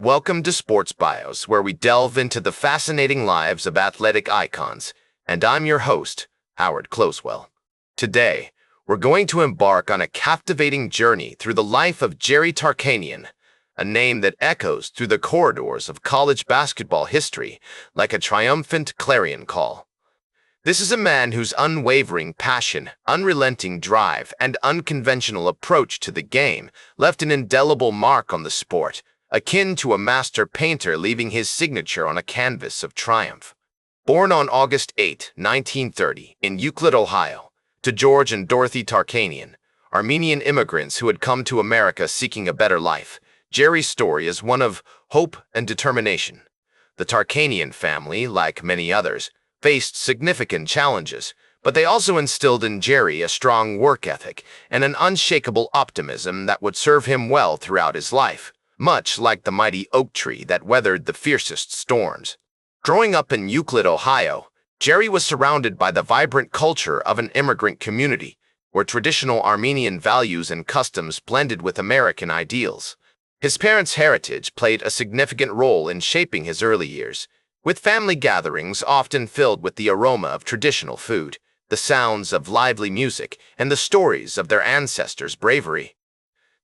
Welcome to Sports Bios, where we delve into the fascinating lives of athletic icons, and I'm your host, Howard Closewell. Today, we're going to embark on a captivating journey through the life of Jerry Tarkanian, a name that echoes through the corridors of college basketball history like a triumphant clarion call. This is a man whose unwavering passion, unrelenting drive, and unconventional approach to the game left an indelible mark on the sport, akin to a master painter leaving his signature on a canvas of triumph. Born on August 8, 1930, in Euclid, Ohio, to George and Dorothy Tarkanian, Armenian immigrants who had come to America seeking a better life, Jerry's story is one of hope and determination. The Tarkanian family, like many others, faced significant challenges, but they also instilled in Jerry a strong work ethic and an unshakable optimism that would serve him well throughout his life, much like the mighty oak tree that weathered the fiercest storms. Growing up in Euclid, Ohio, Jerry was surrounded by the vibrant culture of an immigrant community, where traditional Armenian values and customs blended with American ideals. His parents' heritage played a significant role in shaping his early years, with family gatherings often filled with the aroma of traditional food, the sounds of lively music, and the stories of their ancestors' bravery.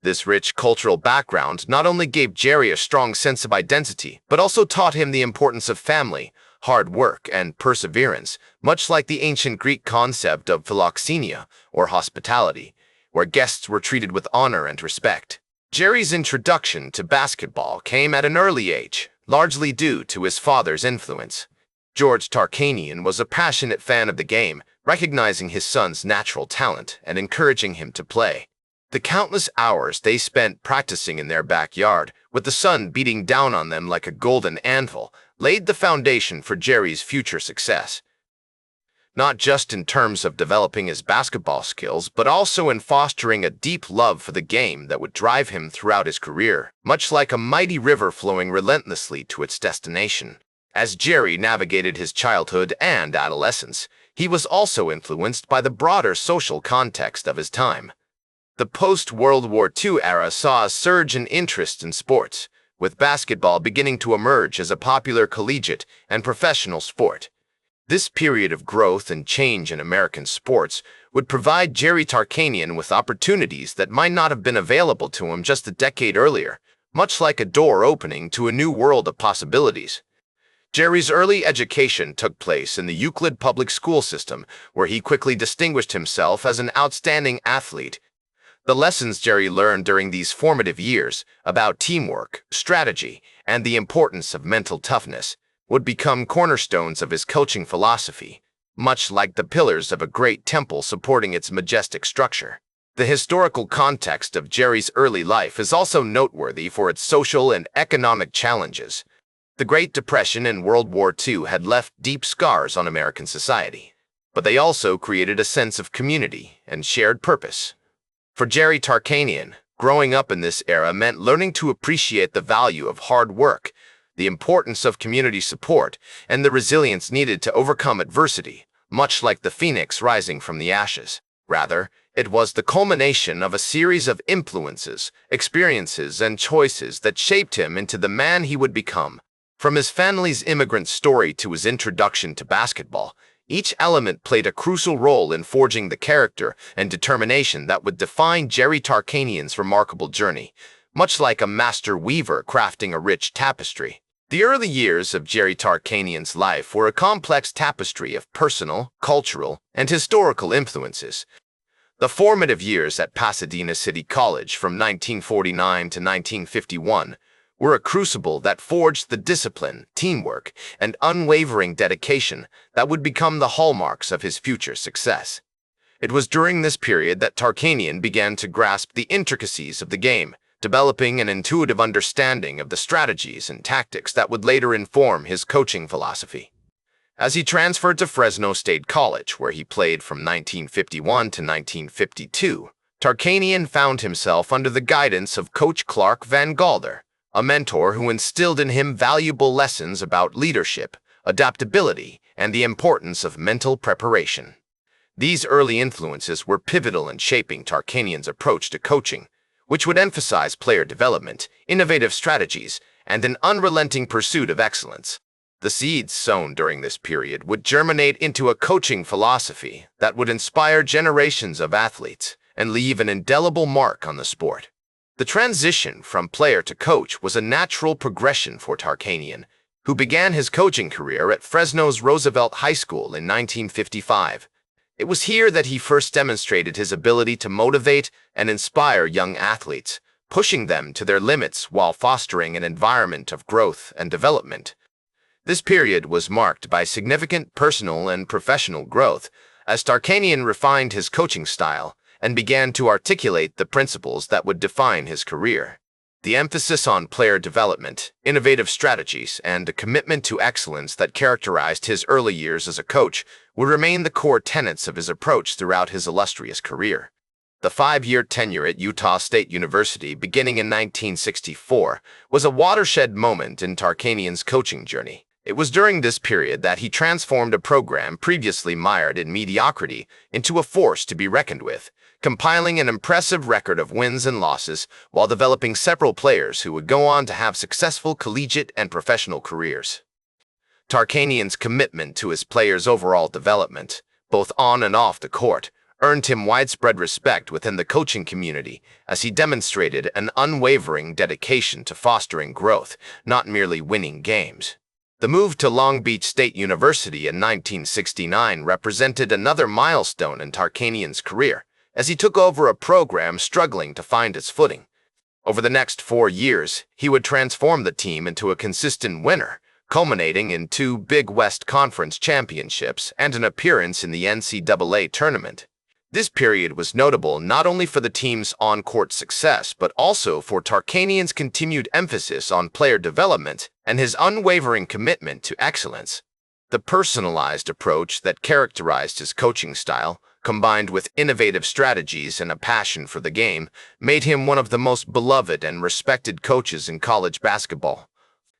This rich cultural background not only gave Jerry a strong sense of identity, but also taught him the importance of family, hard work, and perseverance, much like the ancient Greek concept of philoxenia, or hospitality, where guests were treated with honor and respect. Jerry's introduction to basketball came at an early age, largely due to his father's influence. George Tarkanian was a passionate fan of the game, recognizing his son's natural talent and encouraging him to play. The countless hours they spent practicing in their backyard, with the sun beating down on them like a golden anvil, laid the foundation for Jerry's future success. Not just in terms of developing his basketball skills, but also in fostering a deep love for the game that would drive him throughout his career, much like a mighty river flowing relentlessly to its destination. As Jerry navigated his childhood and adolescence, he was also influenced by the broader social context of his time. The post-World War II era saw a surge in interest in sports, with basketball beginning to emerge as a popular collegiate and professional sport. This period of growth and change in American sports would provide Jerry Tarkanian with opportunities that might not have been available to him just a decade earlier, much like a door opening to a new world of possibilities. Jerry's early education took place in the Euclid public school system, where he quickly distinguished himself as an outstanding athlete. The lessons Jerry learned during these formative years about teamwork, strategy, and the importance of mental toughness would become cornerstones of his coaching philosophy, much like the pillars of a great temple supporting its majestic structure. The historical context of Jerry's early life is also noteworthy for its social and economic challenges. The Great Depression and World War II had left deep scars on American society, but they also created a sense of community and shared purpose. For Jerry Tarkanian, growing up in this era meant learning to appreciate the value of hard work, the importance of community support, and the resilience needed to overcome adversity, much like the phoenix rising from the ashes. Rather, it was the culmination of a series of influences, experiences, and choices that shaped him into the man he would become. From his family's immigrant story to his introduction to basketball, each element played a crucial role in forging the character and determination that would define Jerry Tarkanian's remarkable journey, much like a master weaver crafting a rich tapestry. The early years of Jerry Tarkanian's life were a complex tapestry of personal, cultural, and historical influences. The formative years at Pasadena City College from 1949 to 1951 were a crucible that forged the discipline, teamwork, and unwavering dedication that would become the hallmarks of his future success. It was during this period that Tarkanian began to grasp the intricacies of the game, developing an intuitive understanding of the strategies and tactics that would later inform his coaching philosophy. As he transferred to Fresno State College, where he played from 1951 to 1952, Tarkanian found himself under the guidance of Coach Clark Van Galder, a mentor who instilled in him valuable lessons about leadership, adaptability, and the importance of mental preparation. These early influences were pivotal in shaping Tarkanian's approach to coaching, which would emphasize player development, innovative strategies, and an unrelenting pursuit of excellence. The seeds sown during this period would germinate into a coaching philosophy that would inspire generations of athletes and leave an indelible mark on the sport. The transition from player to coach was a natural progression for Tarkanian, who began his coaching career at Fresno's Roosevelt High School in 1955. It was here that he first demonstrated his ability to motivate and inspire young athletes, pushing them to their limits while fostering an environment of growth and development. This period was marked by significant personal and professional growth, as Tarkanian refined his coaching style and began to articulate the principles that would define his career. The emphasis on player development, innovative strategies, and a commitment to excellence that characterized his early years as a coach would remain the core tenets of his approach throughout his illustrious career. The 5-year tenure at Utah State University beginning in 1964 was a watershed moment in Tarkanian's coaching journey. It was during this period that he transformed a program previously mired in mediocrity into a force to be reckoned with, compiling an impressive record of wins and losses while developing several players who would go on to have successful collegiate and professional careers. Tarkanian's commitment to his players' overall development, both on and off the court, earned him widespread respect within the coaching community as he demonstrated an unwavering dedication to fostering growth, not merely winning games. The move to Long Beach State University in 1969 represented another milestone in Tarkanian's career, as he took over a program struggling to find its footing. Over the next 4 years, he would transform the team into a consistent winner, culminating in 2 Big West Conference championships and an appearance in the NCAA tournament. This period was notable not only for the team's on-court success, but also for Tarkanian's continued emphasis on player development and his unwavering commitment to excellence. The personalized approach that characterized his coaching style, combined with innovative strategies and a passion for the game, made him one of the most beloved and respected coaches in college basketball.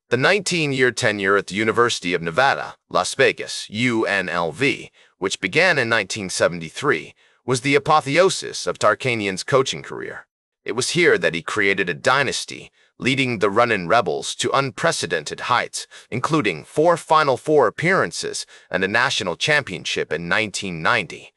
The 19-year tenure at the University of Nevada, Las Vegas, UNLV, which began in 1973, was the apotheosis of Tarkanian's coaching career. It was here that he created a dynasty, leading the Run-In Rebels to unprecedented heights, including 4 Final Four appearances and a national championship in 1990.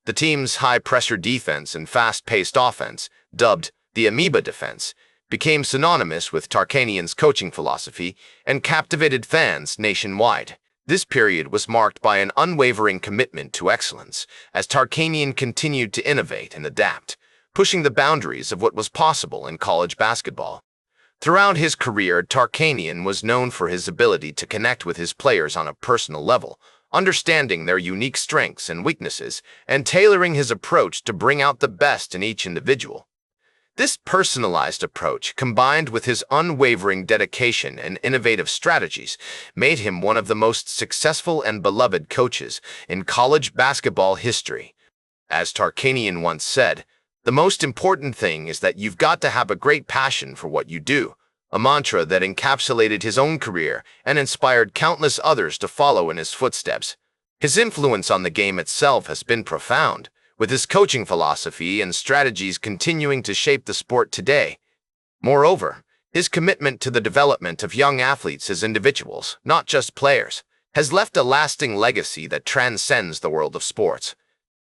The team's high-pressure defense and fast-paced offense, dubbed the Amoeba Defense, became synonymous with Tarkanian's coaching philosophy and captivated fans nationwide. This period was marked by an unwavering commitment to excellence, as Tarkanian continued to innovate and adapt, pushing the boundaries of what was possible in college basketball. Throughout his career, Tarkanian was known for his ability to connect with his players on a personal level, understanding their unique strengths and weaknesses, and tailoring his approach to bring out the best in each individual. This personalized approach, combined with his unwavering dedication and innovative strategies, made him one of the most successful and beloved coaches in college basketball history. As Tarkanian once said, "The most important thing is that you've got to have a great passion for what you do," a mantra that encapsulated his own career and inspired countless others to follow in his footsteps. His influence on the game itself has been profound, with his coaching philosophy and strategies continuing to shape the sport today. Moreover, his commitment to the development of young athletes as individuals, not just players, has left a lasting legacy that transcends the world of sports.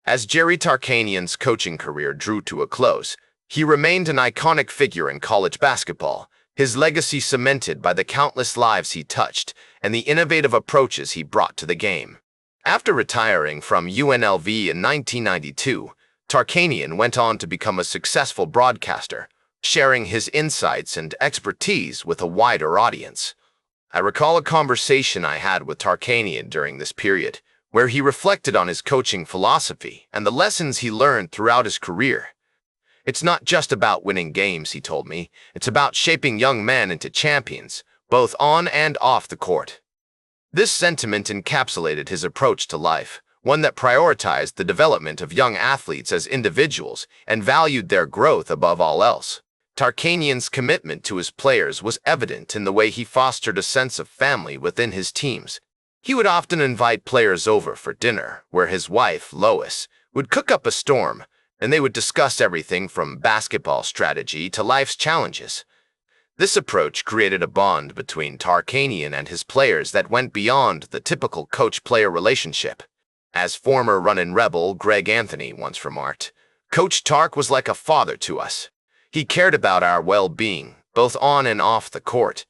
As Jerry Tarkanian's coaching career drew to a close, he remained an iconic figure in college basketball, his legacy cemented by the countless lives he touched and the innovative approaches he brought to the game. After retiring from UNLV in 1992, Tarkanian went on to become a successful broadcaster, sharing his insights and expertise with a wider audience. I recall a conversation I had with Tarkanian during this period, where he reflected on his coaching philosophy and the lessons he learned throughout his career. "It's not just about winning games," he told me. "It's about shaping young men into champions, both on and off the court." This sentiment encapsulated his approach to life, one that prioritized the development of young athletes as individuals and valued their growth above all else. Tarkanian's commitment to his players was evident in the way he fostered a sense of family within his teams. He would often invite players over for dinner, where his wife, Lois, would cook up a storm, and they would discuss everything from basketball strategy to life's challenges. This approach created a bond between Tarkanian and his players that went beyond the typical coach-player relationship. As former run-in rebel Greg Anthony once remarked, Coach Tark was like a father to us. He cared about our well-being, both on and off the court.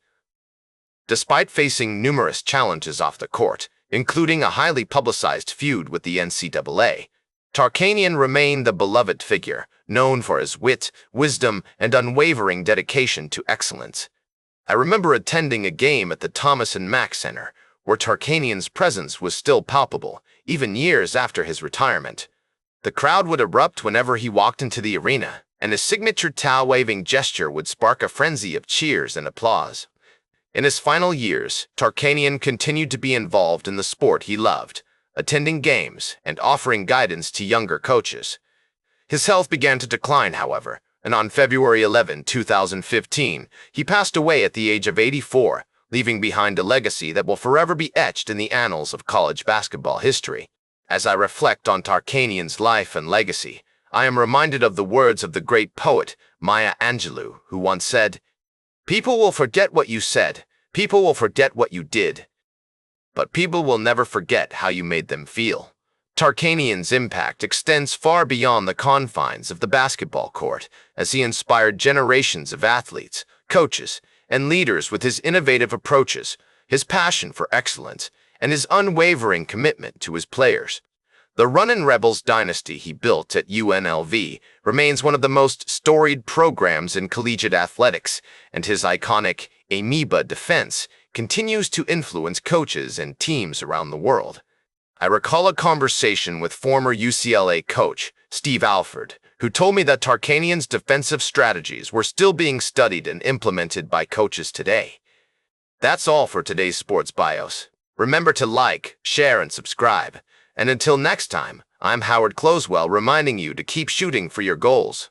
Despite facing numerous challenges off the court, including a highly publicized feud with the NCAA, Tarkanian remained the beloved figure, known for his wit, wisdom, and unwavering dedication to excellence. I remember attending a game at the Thomas and Mack Center, where Tarkanian's presence was still palpable, even years after his retirement. The crowd would erupt whenever he walked into the arena, and his signature towel-waving gesture would spark a frenzy of cheers and applause. In his final years, Tarkanian continued to be involved in the sport he loved, attending games and offering guidance to younger coaches. His health began to decline, however, and on February 11, 2015, he passed away at the age of 84, leaving behind a legacy that will forever be etched in the annals of college basketball history. As I reflect on Tarkanian's life and legacy, I am reminded of the words of the great poet Maya Angelou, who once said, "People will forget what you said, people will forget what you did, but people will never forget how you made them feel." Tarkanian's impact extends far beyond the confines of the basketball court, as he inspired generations of athletes, coaches, and leaders with his innovative approaches, his passion for excellence, and his unwavering commitment to his players. The Run-In Rebels dynasty he built at UNLV remains one of the most storied programs in collegiate athletics, and his iconic amoeba defense continues to influence coaches and teams around the world. I recall a conversation with former UCLA coach Steve Alford, who told me that Tarkanian's defensive strategies were still being studied and implemented by coaches today. That's all for today's Sports Bios. Remember to like, share, and subscribe. And until next time, I'm Howard Closewell reminding you to keep shooting for your goals.